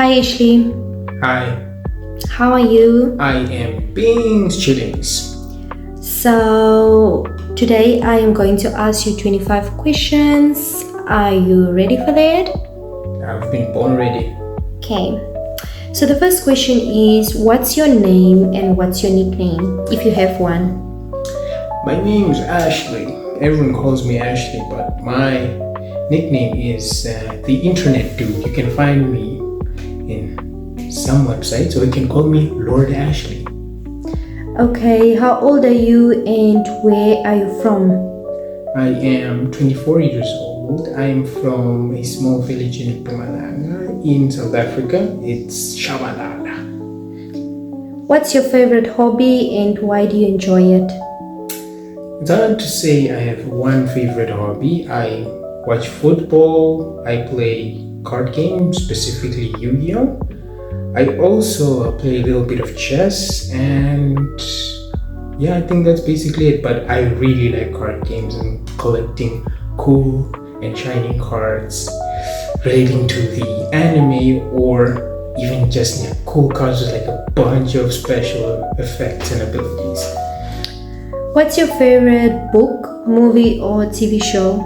Hi Ashley, Hi, how are you? I am Beans Chillings. So, today I am going to ask you 25 questions. Are you ready for that? I've been born ready. Okay. So, the first question is what's your name and what's your nickname if you have one? My name is Ashley. Everyone calls me Ashley, but my nickname is the Internet Dude. You can find me in some websites, or you can call me Lord Ashley. Okay, how old are you and where are you from? I am 24 years old. I am from a small village in Mpumalanga in South Africa. It's Shabalala. What's your favorite hobby and why do you enjoy it? It's hard to say I have one favorite hobby. I watch football, I play card games, specifically Yu-Gi-Oh! I also play a little bit of chess, and yeah, I think that's basically it. But I really like card games and collecting cool and shiny cards relating to the anime, or even just cool cards with like a bunch of special effects and abilities. What's your favorite book, movie, or TV show?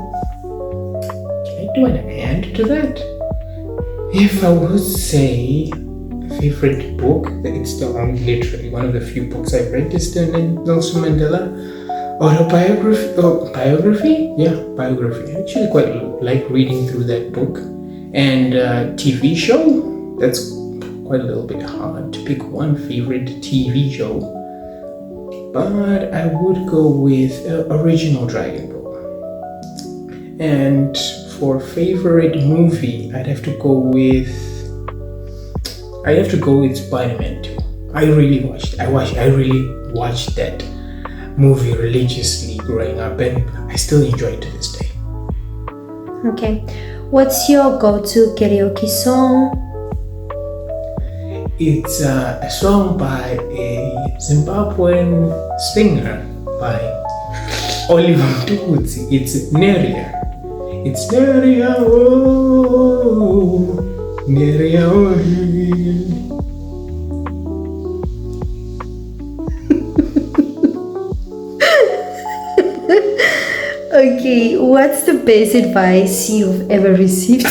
Can I do an and to that? If I would say favorite book, it's literally one of the few books I've read is the Nelson Mandela autobiography. Oh, biography? Yeah, biography. I actually quite like reading through that book. And TV show, that's quite a little bit hard to pick one favorite TV show. But I would go with original Dragon Ball. And for favorite movie, I'd have to go with Spider-Man 2. I really watched that movie religiously growing up, and I still enjoy it to this day. Okay. What's your go-to karaoke song? It's a song by a Zimbabwean singer by Oliver Mtukudzi. It's Neria. It's Neria, oh, Neria, oh. Okay, what's the best advice you've ever received?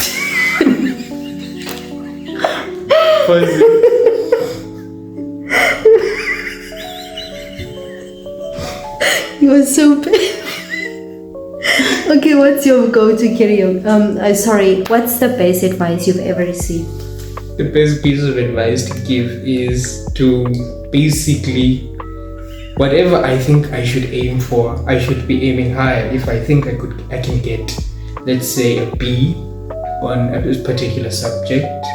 You were so bad. Okay, what's your go-to karaoke? Sorry, what's the best advice you've ever received? The best piece of advice to give is to basically, whatever I think I should aim for, I should be aiming higher. If I think I can get, let's say, a B on a particular subject,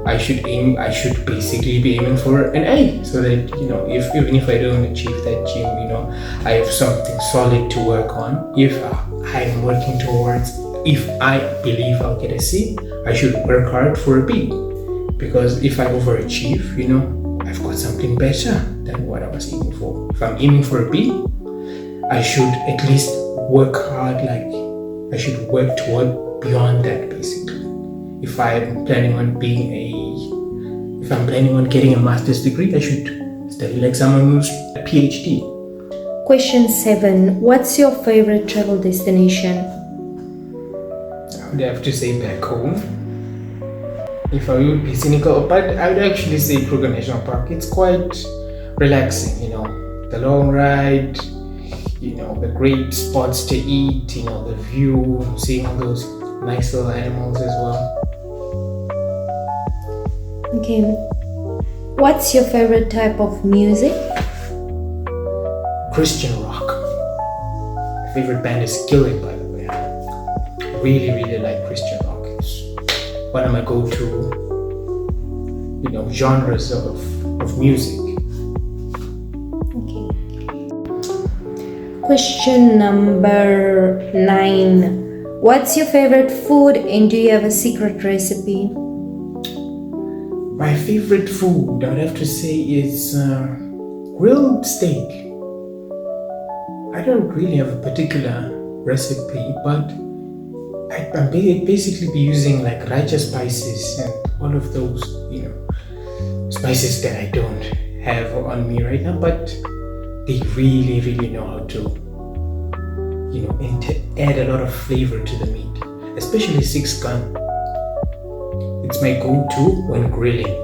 I should basically be aiming for an A, so that even if I don't achieve that gym, I have something solid to work on. If I'm working towards, if I believe I'll get a C, I should work hard for a B, because if I overachieve, I've got something better than what I was aiming for. If I'm aiming for a B, I should at least work hard, I should work toward beyond that, basically. If I'm planning on getting a master's degree, I should study like someone who's a PhD. Question 7. What's your favorite travel destination? I would have to say back home. If I would be cynical, but I would actually say Kruger National Park. It's quite relaxing, the long ride, the great spots to eat, the view, seeing all those nice little animals as well. Okay. What's your favorite type of music? Christian rock. My favorite band is Skillet, by the way. I really, really like Christian rock. It's one of my go-to, genres of music. Okay. Question number 9. What's your favorite food and do you have a secret recipe? My favorite food, I would have to say, is grilled steak. I don't really have a particular recipe, but I'm basically be using like righteous spices and all of those, spices that I don't have on me right now, but they really, really know how to, add a lot of flavor to the meat, especially 6 gun. It's my go-to when grilling.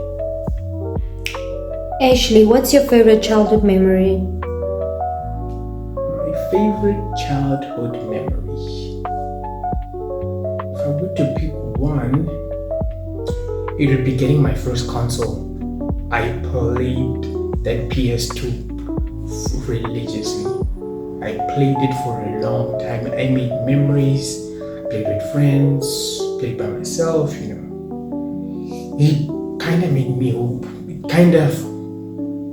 Ashley, what's your favorite childhood memory? My favorite childhood memory. If I were to pick one, it would be getting my first console. I played that PS2 religiously. I played it for a long time. I made memories, played with friends, played by myself, It kind of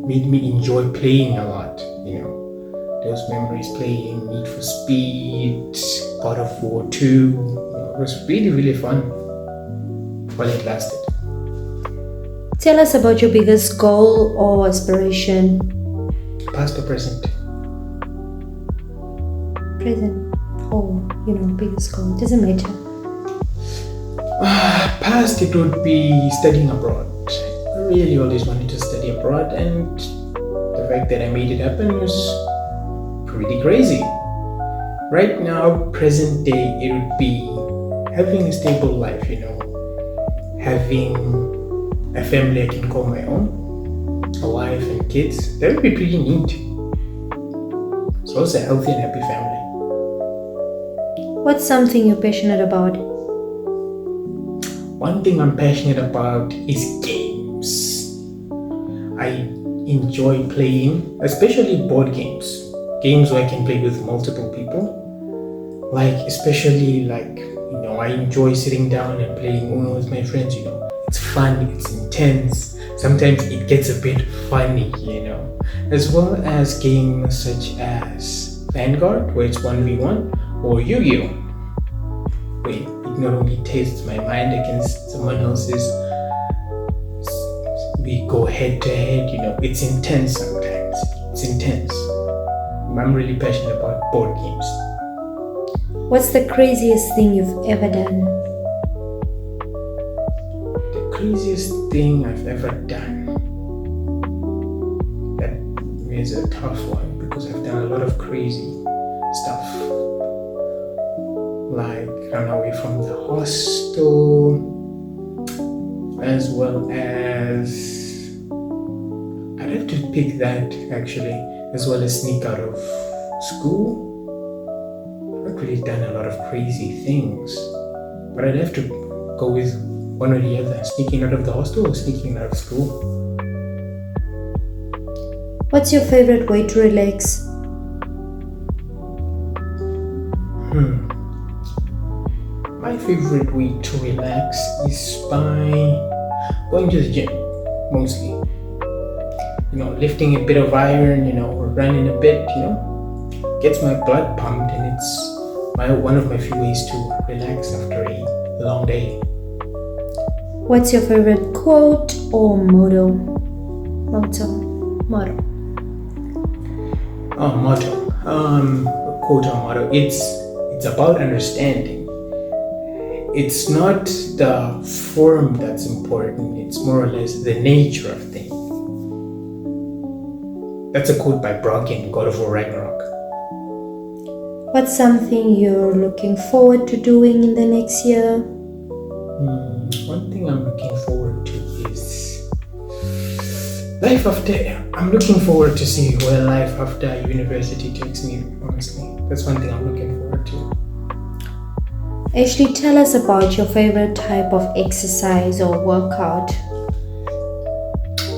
made me enjoy playing a lot, Those memories playing Need for Speed, God of War 2, it was really, really fun while it lasted. Tell us about your biggest goal or aspiration. Past or present? Present. Or, biggest goal. Doesn't matter. Past, it would be studying abroad. I really always wanted to study abroad, and the fact that I made it happen was pretty crazy. Right now, present day, it would be having a stable life, having a family I can call my own, a wife and kids. That would be pretty neat. So also a healthy and happy family. What's something you're passionate about? One thing I'm passionate about is games. I enjoy playing, especially board games. Games where I can play with multiple people. Especially I enjoy sitting down and playing Uno with my friends, It's fun, it's intense. Sometimes it gets a bit funny, As well as games such as Vanguard, where it's 1v1, or Yu-Gi-Oh! Where it not only tastes my mind against someone else's, we go head to head, It's intense sometimes. It's intense. I'm really passionate about board games. What's the craziest thing you've ever done? The craziest thing I've ever done. That is a tough one because I've done a lot of crazy stuff. Like run away from the hostel, as well as I'd have to pick that actually, as well as sneak out of school. I've not really done a lot of crazy things, but I'd have to go with one or the other, sneaking out of the hostel or sneaking out of school. What's your favorite way to relax? My favorite way to relax is by going to the gym, mostly. Lifting a bit of iron, or running a bit, gets my blood pumped, and it's one of my few ways to relax after a long day. What's your favorite quote or motto? Motto. Oh, motto. Quote or motto. It's about understanding. It's not the form that's important. It's more or less the nature of things. That's a quote by Brock in God of War Ragnarok. What's something you're looking forward to doing in the next year? One thing I'm looking forward to is life after. I'm looking forward to see where life after university takes me, honestly. That's one thing I'm looking forward to. Ashley, tell us about your favorite type of exercise or workout.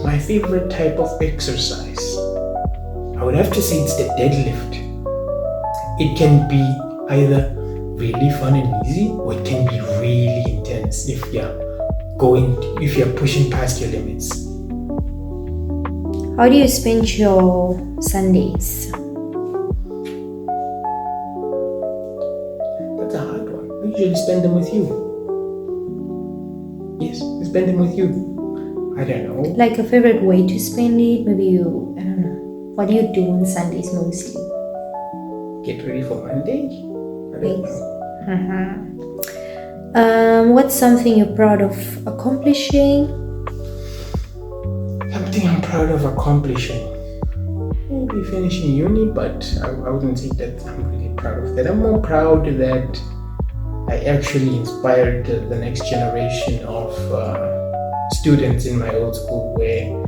My favorite type of exercise, I would have to say it's the deadlift. It can be either really fun and easy, or it can be really intense if you're pushing past your limits. How do you spend your Sundays? That's a hard one. I usually spend them with you. Yes, I spend them with you. I don't know. Like a favorite way to spend it? Maybe I don't know. What do you do on Sundays mostly? Get ready for Monday? I don't know. What's something you're proud of accomplishing? Something I'm proud of accomplishing. Maybe finishing uni, but I wouldn't say that I'm really proud of that. I'm more proud that I actually inspired the next generation of students in my old school, where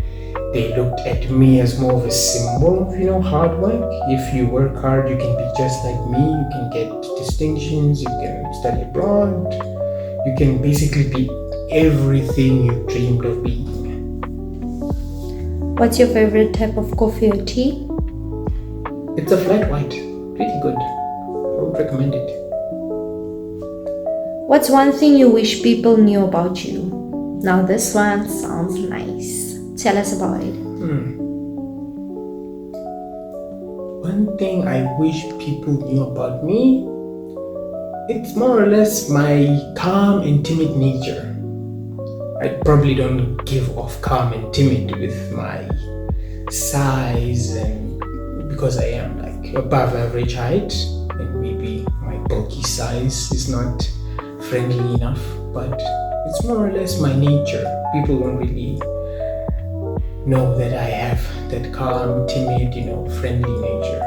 they looked at me as more of a symbol of, hard work. If you work hard, you can be just like me. You can get distinctions. You can study abroad. You can basically be everything you dreamed of being. What's your favorite type of coffee or tea? It's a flat white. Pretty good. I would recommend it. What's one thing you wish people knew about you? Now this one sounds nice. Tell us about it. One thing I wish people knew about me, it's more or less my calm and timid nature. I probably don't give off calm and timid with my size, and because I am like above average height, and maybe my bulky size is not friendly enough, but it's more or less my nature. People don't really know that I have that calm, timid, friendly nature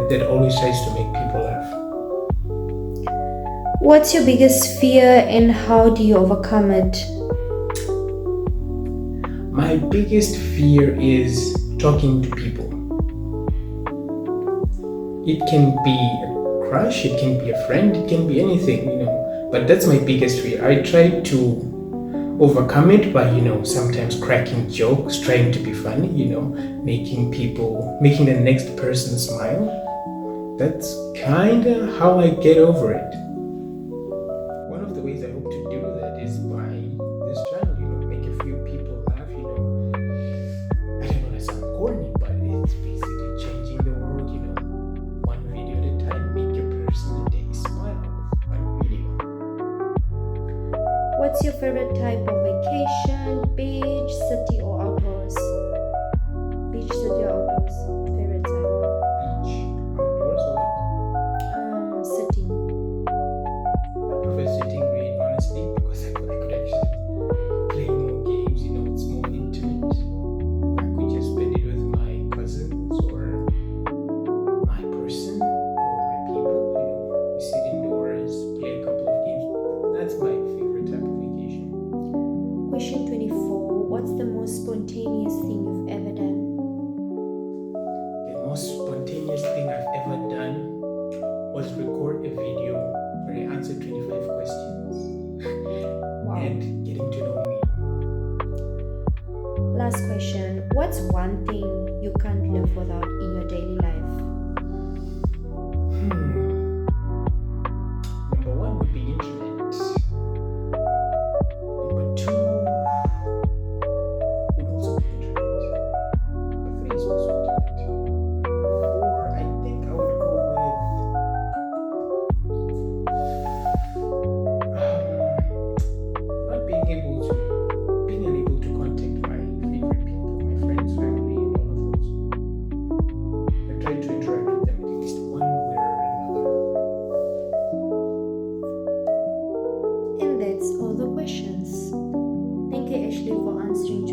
that always tries to make people laugh. What's your biggest fear and how do you overcome it? My biggest fear is talking to people. It can be a crush, it can be a friend, it can be anything, but that's my biggest fear. I try to overcome it by, sometimes cracking jokes, trying to be funny, making the next person smile. That's kind of how I get over it. One of the ways I hope to do that is by this channel, make a few people laugh, I don't want to sound corny, but it's basically changing the world, one video at a time, make a person a day smile with one video. What's your favorite type of vacation? Beach, city or outdoors? Beach, city or outdoors? Favorite type? Beach, outdoors, or City. I prefer sitting really, honestly, because I could actually play more games, it's more intimate. I could just spend it with my cousins or my person or my people, we sit indoors, play a couple of games. That's my favorite type of vacation. Question 24. What's the most spontaneous thing you've ever done? The most spontaneous thing I've ever done was record a video where I answered 25 questions. Wow. And getting to know me. Last question. What's one thing you can't live without in your daily life? Number one would be internet. Number two would also be internet. Number three is also internet. Number four, I think I would go with not being unable to contact my favorite people, my friends, family, and all of those. I try to interact with them at least one way or another. And that's all the questions. Thank you, Ashley, for answering